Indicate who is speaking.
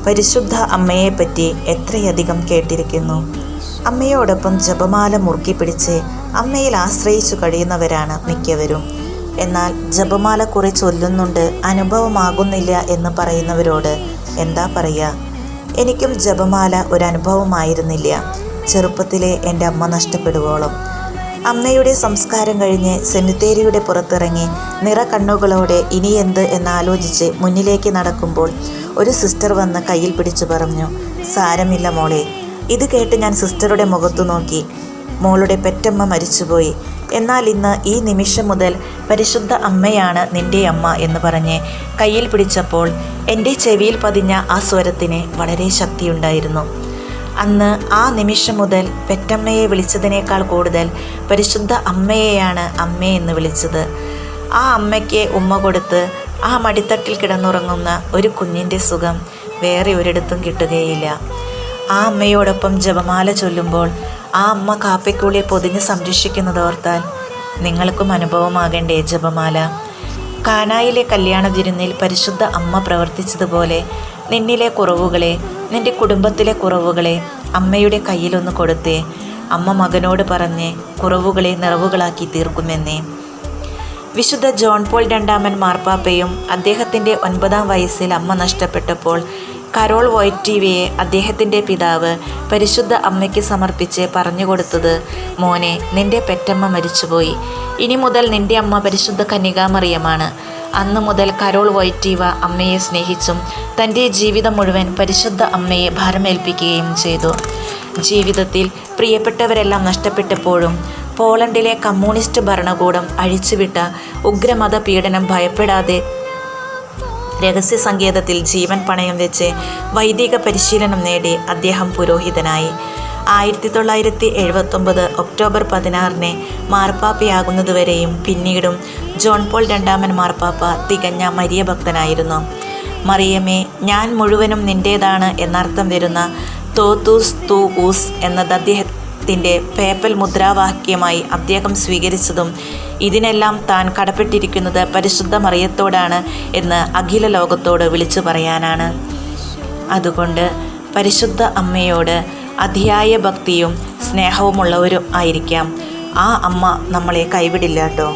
Speaker 1: പരിശുദ്ധ അമ്മയെപ്പറ്റി എത്രയധികം കേട്ടിരിക്കുന്നു. അമ്മയോടൊപ്പം ജപമാല മുറുക്കി പിടിച്ച് അമ്മയിൽ ആശ്രയിച്ചു കഴിയുന്നവരാണ് മിക്കവരും. എന്നാൽ ജപമാല കുറെ ചൊല്ലുന്നുണ്ട്, അനുഭവമാകുന്നില്ല എന്ന് പറയുന്നവരോട് എന്താ പറയുക? എനിക്കും ജപമാല ഒരനുഭവമായിരുന്നില്ല, ചെറുപ്പത്തിലെ എൻ്റെ അമ്മ നഷ്ടപ്പെടുവോളം. അമ്മയുടെ സംസ്കാരം കഴിഞ്ഞ് സെമിത്തേരിയുടെ പുറത്തിറങ്ങി നിറകണ്ണുകളോടെ ഇനി എന്ത് എന്നാലോചിച്ച് മുന്നിലേക്ക് നടക്കുമ്പോൾ ഒരു സിസ്റ്റർ വന്ന് കയ്യിൽ പിടിച്ചു പറഞ്ഞു, സാരമില്ല മോളെ. ഇത് കേട്ട് ഞാൻ സിസ്റ്ററുടെ മുഖത്തു നോക്കി. മോളുടെ പെറ്റമ്മ മരിച്ചുപോയി, എന്നാൽ ഇന്ന് ഈ നിമിഷം മുതൽ പരിശുദ്ധ അമ്മയാണ് നിൻ്റെ അമ്മ എന്ന് പറഞ്ഞ് കയ്യിൽ പിടിച്ചപ്പോൾ എൻ്റെ ചെവിയിൽ പതിഞ്ഞ ആ സ്വരത്തിന് വളരെ ശക്തിയുണ്ടായിരുന്നു. അന്ന് ആ നിമിഷം മുതൽ പെറ്റമ്മയെ വിളിച്ചതിനേക്കാൾ കൂടുതൽ പരിശുദ്ധ അമ്മയെയാണ് അമ്മേ എന്ന് വിളിച്ചത്. ആ അമ്മയ്ക്ക് ഉമ്മ കൊടുത്ത് ആ മടിത്തട്ടിൽ കിടന്നുറങ്ങുന്ന ഒരു കുഞ്ഞിൻ്റെ സുഖം വേറെ ഒരിടത്തും കിട്ടുകയില്ല. ആ അമ്മയോടൊപ്പം ജപമാല ചൊല്ലുമ്പോൾ ആ അമ്മ കാപ്പിക്കുള്ളിൽ പൊതിഞ്ഞ് സംരക്ഷിക്കുന്നതോർത്താൽ നിങ്ങൾക്കും അനുഭവമാകേണ്ടേ ജപമാല? കാനായിലെ കല്യാണ വിരുന്നിൽ പരിശുദ്ധ അമ്മ പ്രവർത്തിച്ചതുപോലെ നിന്നിലെ കുറവുകളെ, നിന്റെ കുടുംബത്തിലെ കുറവുകളെ അമ്മയുടെ കയ്യിലൊന്ന് കൊടുത്തേ. അമ്മ മകനോട് പറഞ്ഞ് കുറവുകളെ നിറവുകളാക്കി തീർക്കുമെന്നേ. വിശുദ്ധ ജോൺ പോൾ രണ്ടാമൻ മാർപ്പാപ്പയും അദ്ദേഹത്തിൻ്റെ 9-ാം വയസ്സിൽ അമ്മ നഷ്ടപ്പെട്ടപ്പോൾ കരോൾ വോയ്റ്റീവയെ അദ്ദേഹത്തിൻ്റെ പിതാവ് പരിശുദ്ധ അമ്മയ്ക്ക് സമർപ്പിച്ച് പറഞ്ഞു കൊടുത്തത്, മോനെ, നിൻ്റെ പെറ്റമ്മ മരിച്ചുപോയി, ഇനി മുതൽ നിൻ്റെ അമ്മ പരിശുദ്ധ കന്യകാമറിയമാണ്. അന്നു മുതൽ കരോൾ വോയ്റ്റീവ അമ്മയെ സ്നേഹിച്ചും തൻ്റെ ജീവിതം മുഴുവൻ പരിശുദ്ധ അമ്മയെ ഭാരമേൽപ്പിക്കുകയും ചെയ്തു. ജീവിതത്തിൽ പ്രിയപ്പെട്ടവരെല്ലാം നഷ്ടപ്പെട്ടപ്പോഴും പോളണ്ടിലെ കമ്മ്യൂണിസ്റ്റ് ഭരണകൂടം അഴിച്ചുവിട്ട ഉഗ്രമത പീഡനം ഭയപ്പെടാതെ രഹസ്യ സങ്കേതത്തിൽ ജീവൻ പണയം വെച്ച് വൈദിക പരിശീലനം നേടി അദ്ദേഹം പുരോഹിതനായി. 1979 ഒക്ടോബർ 16 മാർപ്പാപ്പയാകുന്നതുവരെയും പിന്നീടും ജോൺ പോൾ രണ്ടാമൻ മാർപ്പാപ്പ തികഞ്ഞ മരിയ ഭക്തനായിരുന്നു. മറിയമേ, ഞാൻ മുഴുവനും നിൻ്റേതാണ് എന്നർത്ഥം വരുന്ന തോത്തൂസ് തൂ ഊസ് എന്നത് അദ്ദേഹത്തിൻ്റെ പേപ്പൽ മുദ്രാവാക്യമായി അദ്ദേഹം സ്വീകരിച്ചതും ഇതിനെല്ലാം താൻ കടപ്പെട്ടിരിക്കുന്നത് പരിശുദ്ധ മറിയത്തോടാണ് എന്ന് അഖില ലോകത്തോട് വിളിച്ചു പറയാനാണ്. അതുകൊണ്ട് പരിശുദ്ധ അമ്മയോട് അതിയായ ഭക്തിയും സ്നേഹവുമുള്ളവരും ആയിരിക്കാം. ആ അമ്മ നമ്മളെ കൈവിടില്ല കേട്ടോ.